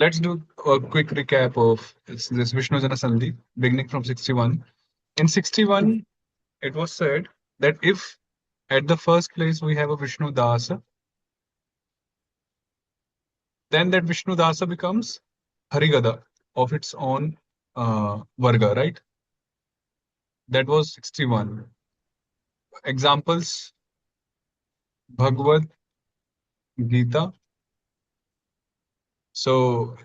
Let's do a quick recap of this Vishnu Jana Sandhi, beginning from 61. In 61, it was said that if at the first place we have a Vishnu Dasa, then that Vishnu Dasa becomes Harigada of its own Varga, right? That was 61. Examples: Bhagavad Gita. So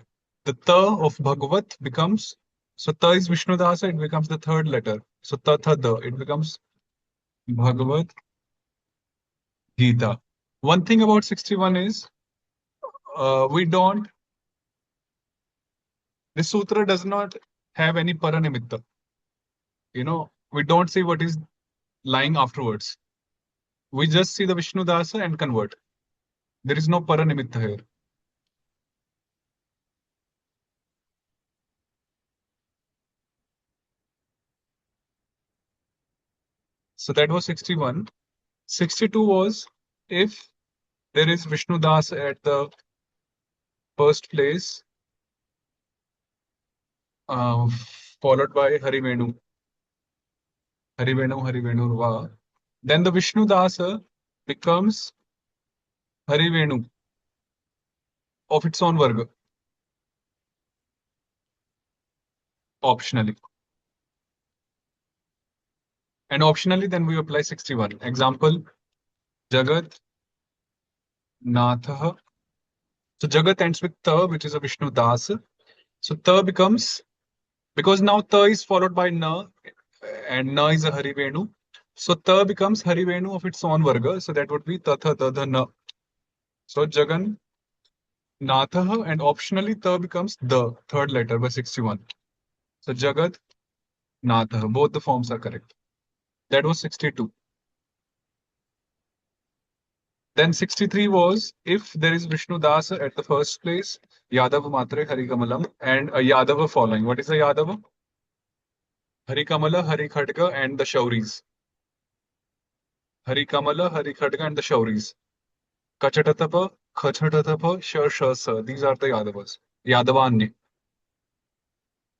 the ta of Bhagavat becomes, so ta is Vishnu Dasa, it becomes the third letter. So ta tha da, it becomes Bhagavad Gita. One thing about 61 is we don't, this sutra does not have any paranimitta. We don't see what is lying afterwards. We just see the Vishnu Dasa and convert. There is no paranimitta here. So that was 61. 62 was if there is Vishnu Das at the first place, uh, followed by Harivenu, Harivenu, Harivenu, Va. Then the Vishnu Dasa becomes Harivenu of its own Varga, optionally. And optionally, then we apply 61. Example, Jagat Natha. So Jagat ends with Ta, which is a Vishnu Dasa. So Ta becomes, because now Ta is followed by Na, and Na is a Harivenu. So Ta becomes Harivenu of its own Varga. So that would be Tatha Tadha Na. So Jagan Natha, and optionally Ta becomes the third letter by 61. So Jagat Natha. Both the forms are correct. That was 62. Then 63 was if there is Vishnu Dasa at the first place, Yadav Matre Harikamalam, and a Yadava following. What is a Yadava? Harikamala, Harikhatga, and the Shauris. Harikamala, Harikhatga, and the Shauris. Kachatatapa, Khachatatapa, Shasa. These are the Yadavas. Yadavanya.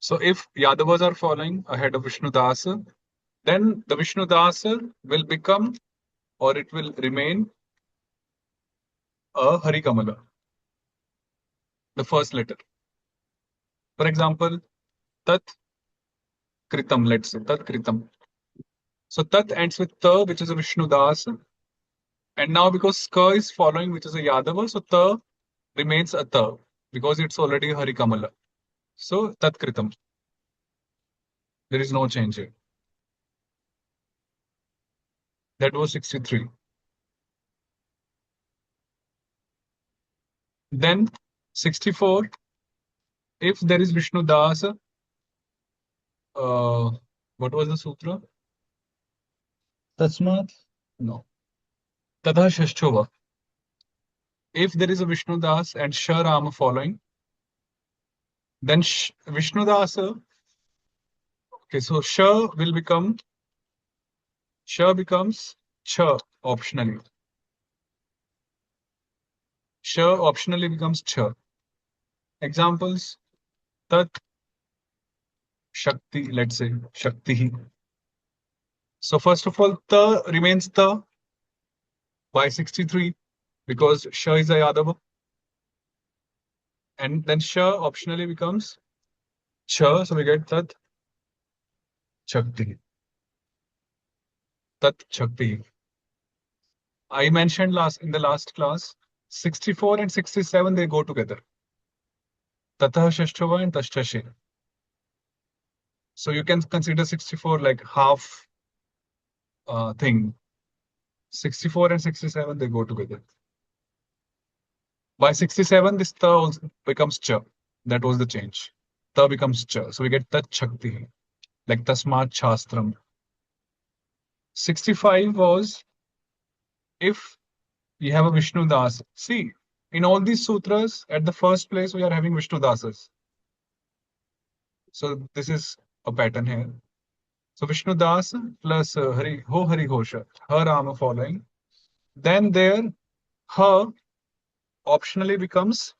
So if Yadavas are following ahead of Vishnu Dasa, then the Vishnu Dasa will become, or it will remain, a Harikamala, the first letter. For example, Tat Kritam, let's say, Tat Kritam. So Tat ends with Ta, which is a Vishnu Dasa. And now because Ka is following, which is a Yadava, so Ta remains a Ta, because it's already a Harikamala. So Tat Kritam. There is no change here. That was 63. Then 64, if there is Vishnu Dasa, what was the sutra? Tasmat? No. Tadha Shashchova. If there is a Vishnu Das and Sharama following, then Vishnu Dasa, okay, so will become, becomes Cha optionally. Optionally becomes Cha. Examples, Tat Shakti, let's say, Shakti. So first of all, Ta remains Ta by 63 because Sha is a Yadava. And then Sha optionally becomes Cha, so we get Tat Shakti. Tat Shakti. I mentioned in the last class, 64 and 67, they go together. Tatah Shashtava and Tashtashi. So you can consider 64 like half thing. 64 and 67, they go together. By 67, this Ta also becomes Cha. That was the change. Ta becomes Cha. So we get Tat Shakti, like Tasmat Shastram. 65 was if we have a Vishnu Das. See, in all these sutras, at the first place, we are having Vishnu Dasas. So this is a pattern here. So Vishnu Das plus Hari Hosha, her Rama following. Then there, her optionally becomes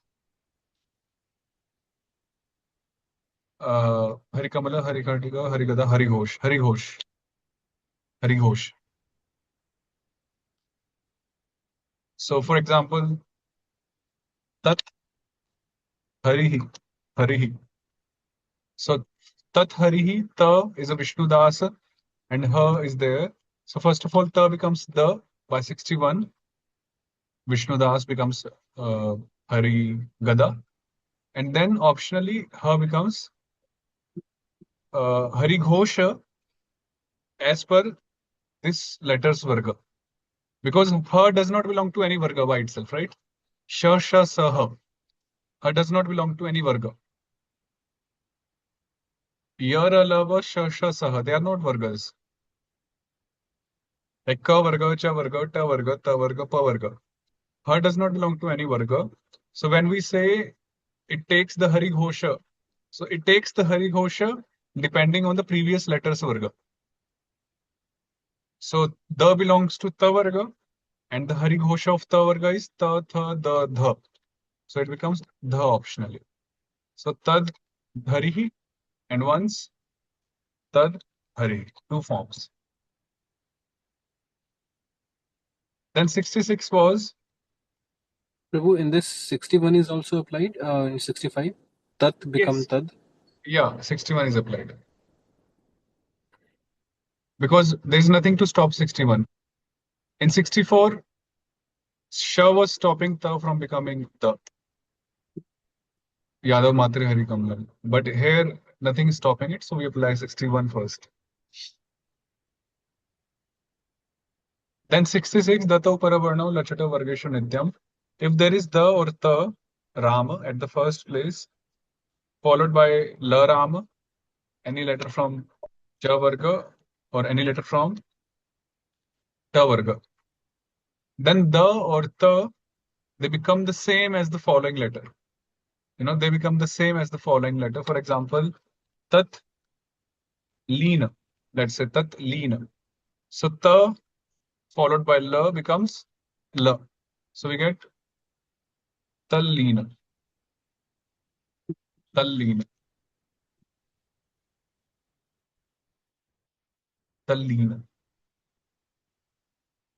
Harikamala, Harikhartika, Harigada, Harighosh, Harighosh, Harighosh. So, for example, Tat Harihi, Harihi. So, Tat Harihi, Ta is a Vishnu Dasa, and Ha is there. So, first of all, Ta becomes the by 61. Vishnu Das becomes Hari Gada. And then optionally, Ha becomes Hari Ghosha as per this letters Varga. Because Ha does not belong to any Varga by itself, right? Sha, Sha, Sa, Ha. Ha does not belong to any Varga. Yar, Alava, Sha, Sha, Sa, Ha. They are not Vargas. Like Ka Varga, Cha Varga, Ta Varga, Ta Varga, Pa Varga. Ha does not belong to any Varga. So when we say it takes the Hari Ghosha, so it takes the Hari Ghosha depending on the previous letters Varga. So the belongs to Ta Varga, and the Hari Ghosha of Ta Varga is Ta, Tha, Da, Dha. So it becomes Dha optionally. So Tad Harihi, and once Tad Harihi, two forms. Then 66 was, Prabhu, in this 61 is also applied in 65. Tat become yes, tad. yeah, 61 is applied. Because there is nothing to stop 61. In 64, Sha was stopping Ta from becoming Ta. Yadav Matre Hari Kamlam. But here, nothing is stopping it, so we apply 61 first. Then 66, Dato Paravarno Lachata Vargeshu Nityam. If there is the or ta Rama at the first place, followed by la Rama, any letter from Ja Varga or any letter from Ta Varga, then the or ta, they become the same as the following letter. They become the same as the following letter. For example, Tat Leena. Let's say Tat Leena. So ta followed by la becomes la. So we get Tallina. Tallina. Tallina.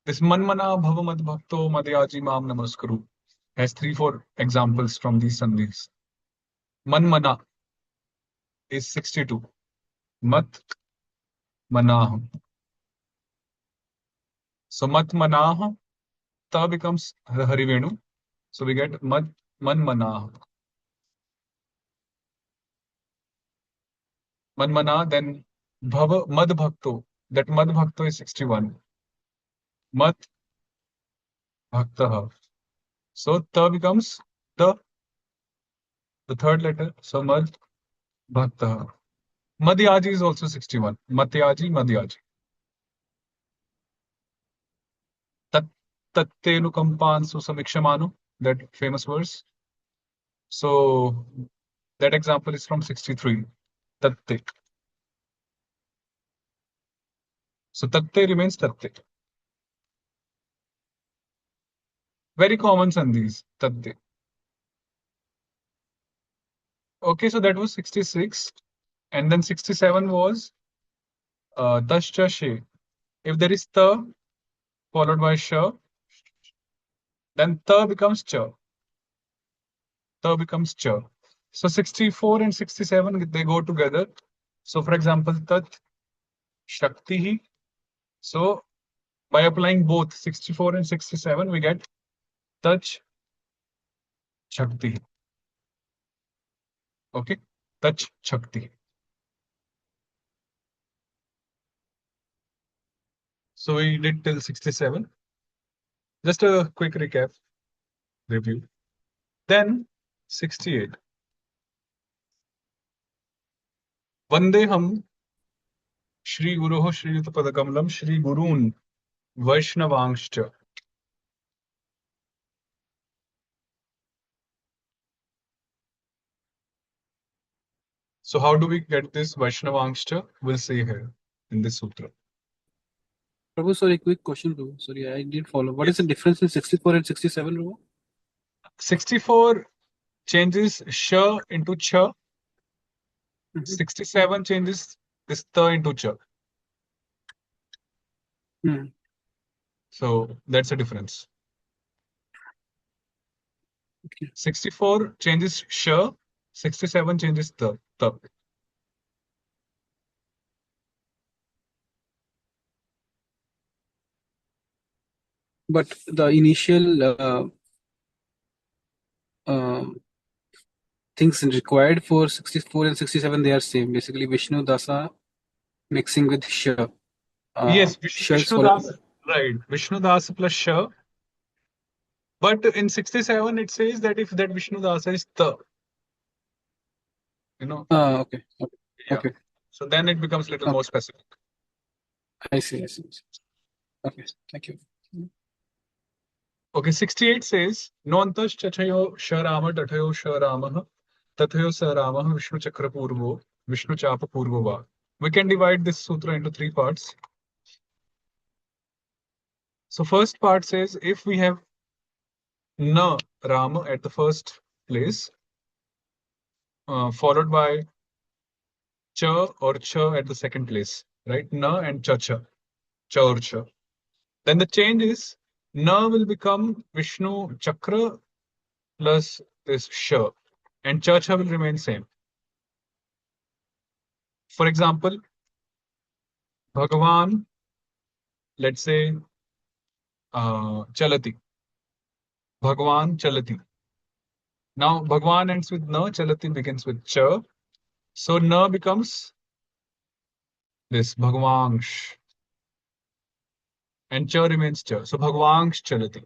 This Manmana Bhavamad Bhakto Madhyaji Mam Namaskuru has 3-4 examples from these sandhis. Manmana is 62. Mat Manah. So Mat Manah, Ta becomes Harivenu. So we get Man Manah. Man Manah, then Bhava Mad Bhakto. That Mad Bhakto is 61. Mat Bhaktaha. So Ta becomes the third letter. So Mad Bhaktaha. Madhyaji is also 61. Matyaji, Madhyaji. Tattenu kampansu samikshamanu, that famous verse. So that example is from 63. Tatte. So tatte remains tatte. Very common sandhis, tatte. Okay, so that was 66. And then 67 was tascha she. If there is ta followed by sha, then ta becomes cha. Ta becomes cha. So 64 and 67, they go together. So for example, tat shakti. So by applying both 64 and 67, we get touch Shakti. Okay, touch Shakti. So we did till 67. Just a quick recap, review. Then 68. Vandeham Shri Guruho Shri Yuta Padakamalam Shri Gurun Vaishnavangscha. So how do we get this Vaishnavangscha? We'll see here in this sutra. Prabhu, sorry, quick question, Prabhu. Sorry, I didn't follow. What is Yes. the difference in 64 and 67, Prabhu? 64 changes sh into ch. Mhm. 67 changes this ta into cha. Mm. So that's a difference. Okay. 64 changes sh, 67 changes ta. But the initial um, things required for 64 and 67, they are same. Basically, Vishnu Dasa mixing with Sh. Yes, Sh is Vishnu followed. Das, right. Vishnu Das plus sh. But in 67, it says that if that Vishnu Das is ta, you know, Okay. Okay. yeah. Okay. So then it becomes a little more Okay. specific. I see. I see. I see. Okay. Thank you. Okay, 68 says, Nontas chachayo sharama tathayo sharamah tathayo saramah Vishnu chakra purvo Vishnu chapa purvo va. We can divide this sutra into three parts. So first part says, if we have na Rama at the first place, followed by cha or cha at the second place, right? Na and cha or cha. Then the change is na will become Vishnu chakra plus this sha, and cha will remain same. For example, Bhagavan, let's say Chalati. Bhagavan Chalati. Now Bhagavan ends with na, Chalati begins with cha. So na becomes this Bhagavangsh, and cha remains cha. So Bhagavangsh Chalati.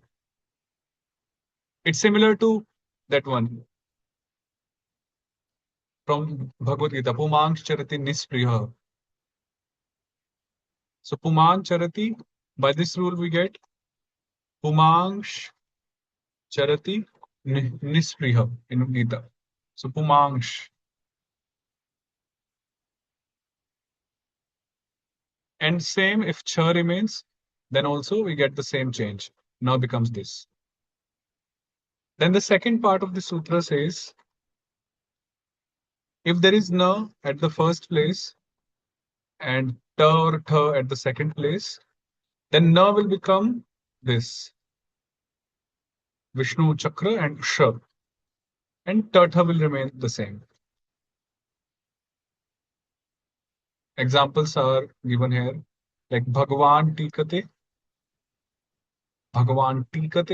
It's similar to that one from Bhagavad Gita, Pumangsh Charati Nispriya. So Pumang Charati, by this rule we get Pumangsh Charati Nispriya in Gita. So Pumangsh. And same if cha remains, then also we get the same change. Now becomes this. Then the second part of the sutra says, if there is na at the first place and ta or tha at the second place, then na will become this Vishnu chakra and sh, and ta tha will remain the same. Examples are given here, like Bhagavan tikate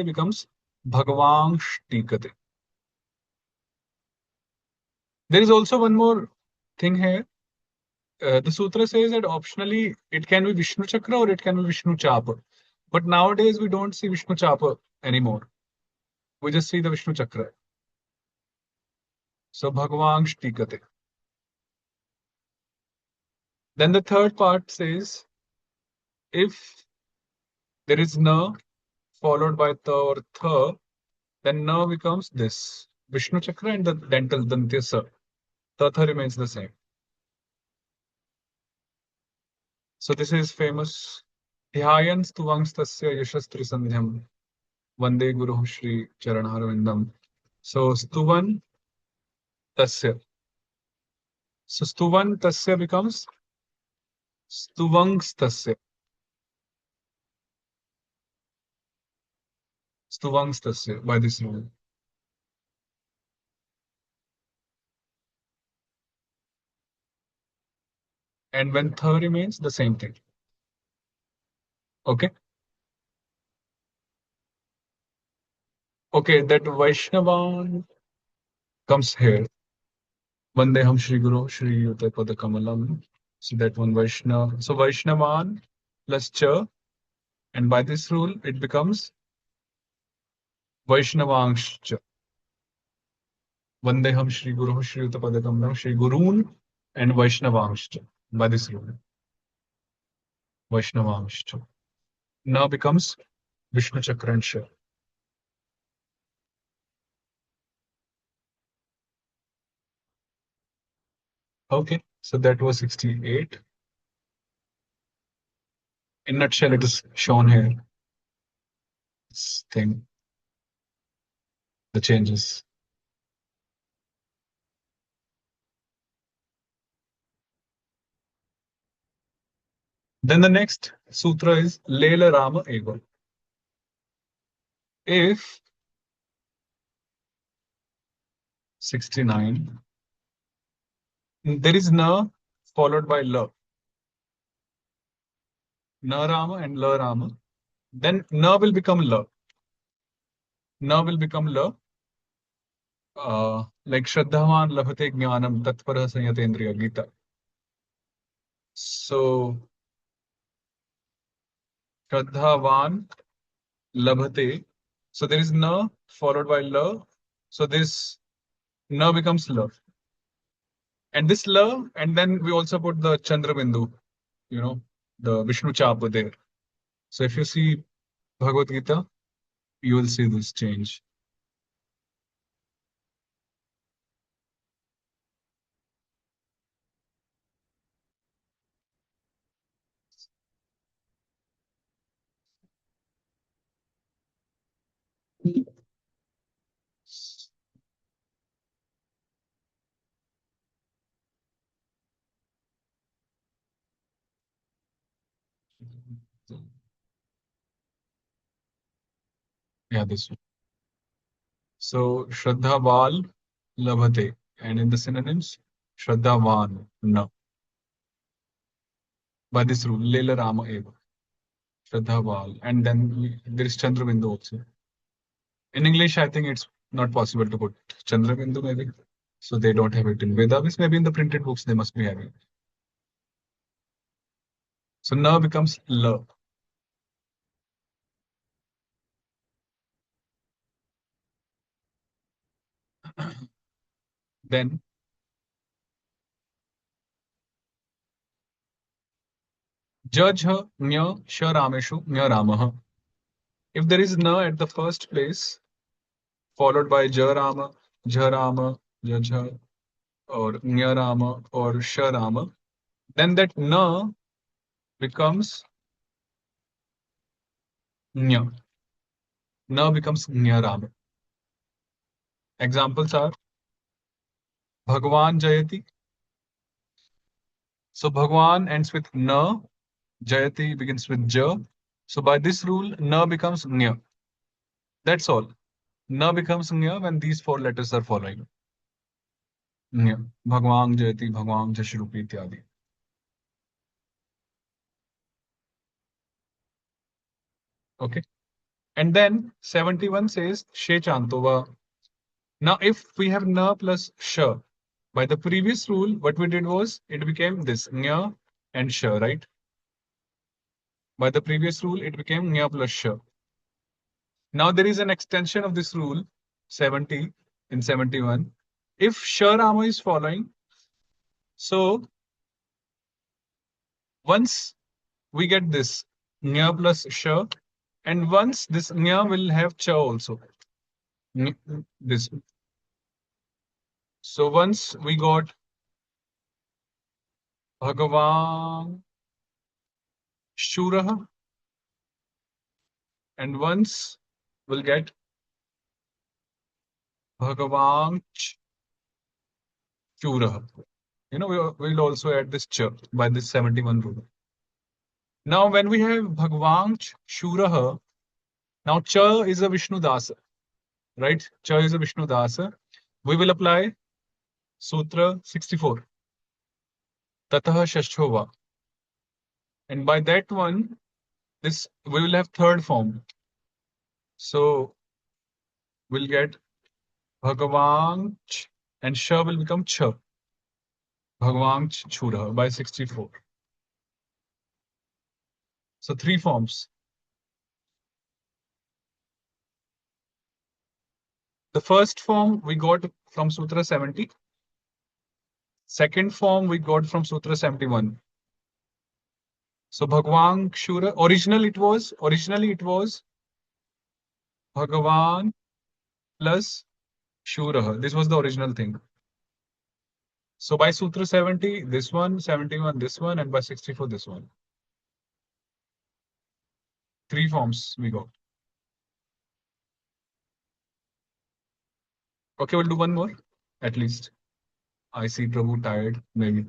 becomes Bhagavangsh tikate. There is also one more thing here. The sutra says that optionally it can be Vishnu chakra or it can be Vishnu chapa. But nowadays we don't see Vishnu chapa anymore. We just see the Vishnu chakra. So Bhagavangsh tikate. Then the third part says, if there is na followed by tha or tha, then na becomes this Vishnu chakra and the dental dantyasa. Tatha remains the same. So this is famous. Dhyayan stuvang yashastri sandhyam vande guru Shri Charanarvindam. So stuvan tasya. So stuvan tasya becomes stuvangs tasya. Stuvangs tasya by this rule. And when tha remains, the same thing. Okay. Okay, that Vaishnavan comes here. Vandeham Shri Guru Shri Yuta Pada Kamalam. So that one Vaishnav. So Vaishnavan plus cha, and by this rule it becomes Vaishnavangsh cha. Vandeham Shri Guru Shri Yuta Pada Kamalam Shri Gurun and Vaishnavangsh cha. By this rule, Vaishnavangsh cha. Now becomes Vishnu Chakra and Sha. Okay, so that was 68. In nutshell, it is shown here. This thing, the changes. Then the next sutra is Lela Rama Eva. If 69, there is na followed by la, na Rama and la Rama, then na will become la. Na will become la. Like Shraddhavan Labhate Jnanam Tatpara Sanyatendriya Gita. So Shraddhavan Labhate. So there is na followed by la. So this na becomes la. And this la, and then we also put the Chandra Bindu, you know, the Vishnu Chapa there. So if you see Bhagavad Gita, you will see this change. Yeah, this one. So Shraddhaval Labhate. And in the synonyms, Shraddhavan, no. By this rule, Lela Rama Eva. Shraddhaval. And then there is Chandrabindu also. In English, I think it's not possible to put Chandrabindu maybe. So they don't have it in Vedas. Maybe in the printed books they must be having. So na becomes la. Then judge her nya sha rameshu nya ramah. If there is na at the first place, followed by ja rama, judge her, or nya rama, or sha rama, then that na becomes nya. Na becomes nya rama. Examples are Bhagwan Jayati. So Bhagwan ends with na, Jayati begins with ja. So by this rule, na becomes nya. That's all. Na becomes nya when these four letters are following. Nya. Bhagwan Jayati, Bhagwan Jashrupi ityadi. Okay. And then 71 says She Chantova. Now, if we have na plus sha, by the previous rule, what we did was it became this nya and sha, right? By the previous rule, it became nya plus sha. Now there is an extension of this rule, 70 in 71. If sha rama is following, so once we get this nya plus sha, and once this nya will have cha also. This. So once we got Bhagavan Shurah, and once we'll get Bhagavan Shurah. You know, we'll also add this cha by this 71 rule. Now, when we have Bhagavan Shurah, now cha is a Vishnu Dasa, right? Cha is a Vishnu Dasa. We will apply Sutra 64. Tatah Shashthova. And by that one, this we will have third form. So we'll get Bhagavan and Sha will become Cha. Bhagavan Chura by 64. So three forms. The first form we got from Sutra 70. Second form we got from Sutra 71. So Bhagavan Shura, originally it was Bhagavan plus Shura. This was the original thing. So by Sutra 70, this one, 71, this one, and by 64, this one. Three forms we got. Okay, we'll do one more, at least. I see Prabhu tired, maybe.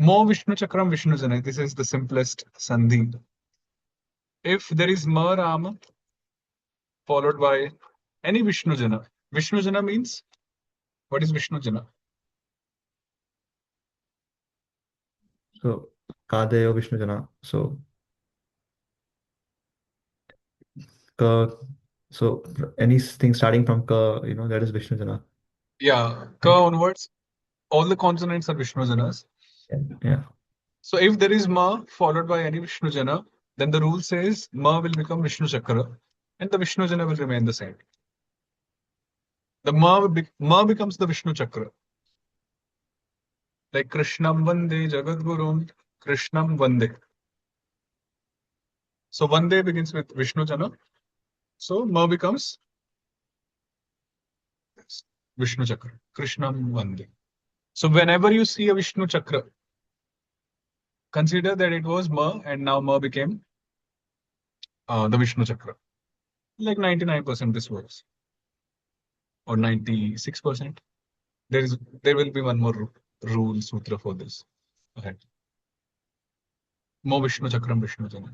Mo Vishnu Chakram Vishnu Jana. This is the simplest sandhi. If there is Ma Rama followed by any Vishnu Jana. Vishnu Jana means, what is Vishnu Jana? So Kadeyo Vishnu Jana. So Ka, so anything starting from Ka, that is Vishnu Jana, Yeah, Ka right? onwards, all the consonants are Vishnu Janas. Yeah. Yeah. So if there is Ma followed by any Vishnu Jana, then the rule says Ma will become Vishnu Chakra and the Vishnu Jana will remain the same. The Ma becomes the Vishnu Chakra. Like Krishnam Vande Jagadgurum, Krishnam Vande. So Vande begins with Vishnu Jana. So Ma becomes Vishnu Chakra, Krishnam Vande. So whenever you see a Vishnu Chakra, consider that it was Ma and now Ma became the Vishnu Chakra. Like 99% this works, or 96%. There will be one more rule sutra for this. Ahead. Mo Vishnu Chakram Vishnu Jana.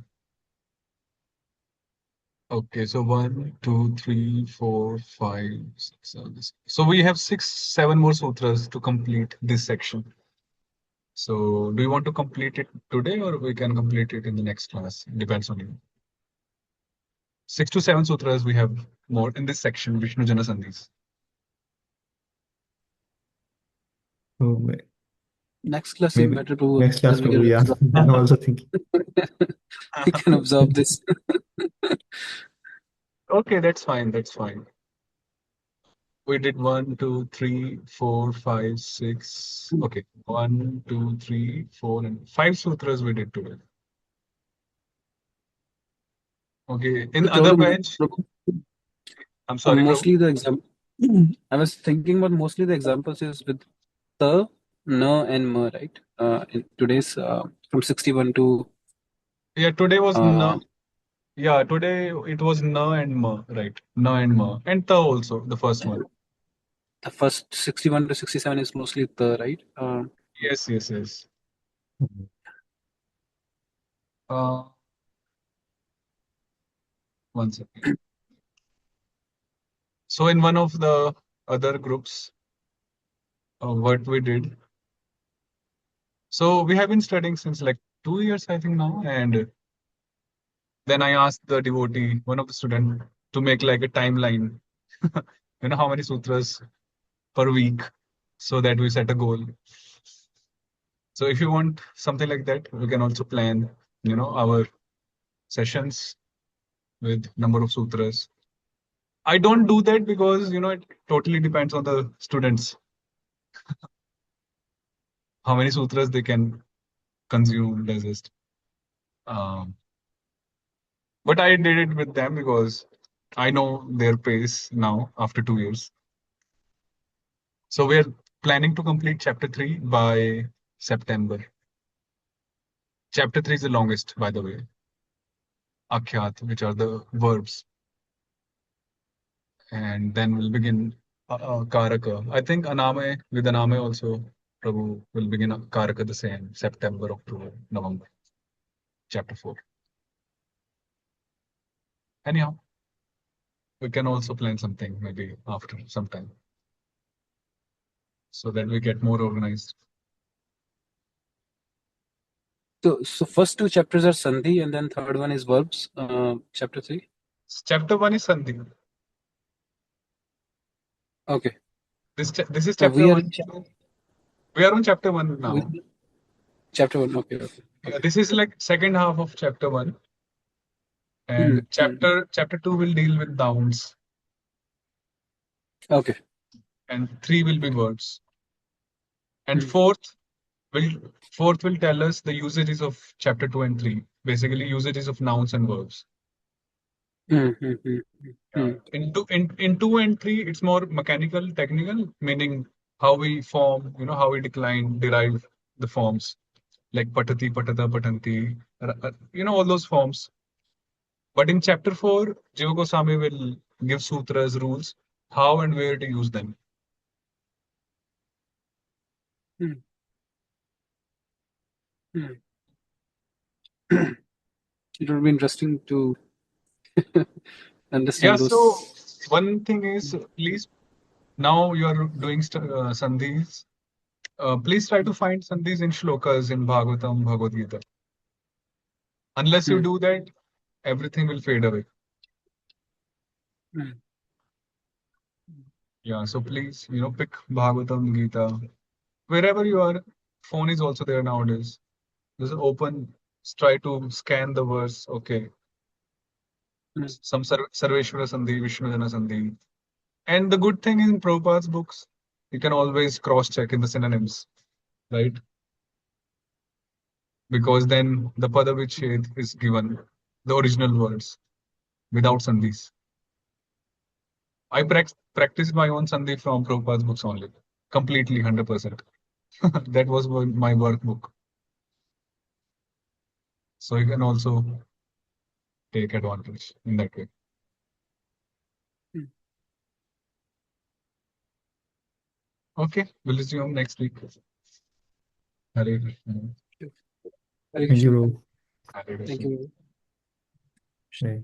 Okay, so 1, 2, 3, 4, 5, 6, 7. So we have 6, 7 more sutras to complete this section. So do you want to complete it today or we can complete it in the next class? Depends on you. 6 to 7 sutras we have more in this section, Vishnu Jana Sandhis. So Next class is maybe better to next class, because we can Prabhu. Yeah. absorb, I'm also thinking. we can absorb this. Okay, that's fine. That's fine. We did 1, 2, 3, 4, 5, 6. Okay, 1, 2, 3, 4, and 5 sutras we did today. Okay, in So other Prabhu, batch, I'm sorry, Prabhu. mostly the example. I was thinking about mostly the examples is with the, na, and ma, right? In today's from 61 to Yeah, today was uh, na. Yeah, today it was na and ma, right? Na and ma, and ta also, the first one. the first 61 to 67 is mostly the, right? Yes, yes, yes. Mhm. Uh, One second. So in one of the other groups, what we did. So we have been studying since like 2 years, I think now, and then I asked the devotee, one of the student, to make like a timeline. How many sutras per week, so that we set a goal. So if you want something like that, we can also plan, our sessions with number of sutras. I don't do that because, it totally depends on the students, how many sutras they can consume, digest. Um, but I did it with them because I know their pace now after 2 years. So we're planning to complete chapter 3 by September. Chapter 3 is the longest, by the way. Akhyat, which are the verbs. And then we'll begin Karaka. I think Aname, with Aname also, Prabhu will begin Karaka the same, September, October, November, chapter 4. Anyhow, we can also plan something maybe after some time so that we get more organized. so first two chapters are Sandhi, and then third one is verbs. Chapter 3. Chapter 1 is Sandhi. Okay. This is So chapter we are 1. We are on chapter 1 now. chapter 1. Okay. Okay. Okay. This is like second half of chapter 1. And Mhm. chapter 2 will deal with nouns. Okay. And 3 will be verbs. And Mhm. fourth will tell us the usages of chapter 2 and 3, basically usages of nouns and verbs. Mhm. Mhm. Mhm. In 2 and 3, it's more mechanical, technical, meaning how we form, how we derive the forms, like patati, patata, patanti, all those forms. But in chapter 4, Jiva Goswami will give sutras, rules, how and where to use them. Mhm. It would be interesting to understand Yeah, those. so one thing is, please, now you are doing sandhis. Please try to find sandhis in shlokas in Bhagavatam, Bhagavad Gita. Unless you Hmm. do that, everything will fade away. Hmm. Yeah, so please, pick Bhagavatam, Gita, wherever you are. Phone is also there nowadays. Just open, try to scan the verse. Okay, Hmm. some Sarveshwara Sandhi, Vishnu Jana Sandhi. And the good thing in Prabhupada's books, you can always cross-check in the synonyms, right? Because then the Pada Vichhed is given, the original words, without sandhis. I practiced my own sandhi from Prabhupada's books only, completely 100%. That was my workbook. So you can also take advantage in that way. Hmm. Okay, we'll resume next week. Hare Krishna. Hare Thank you, Krishna. bro. Hare Thank Krishna. you. Hey.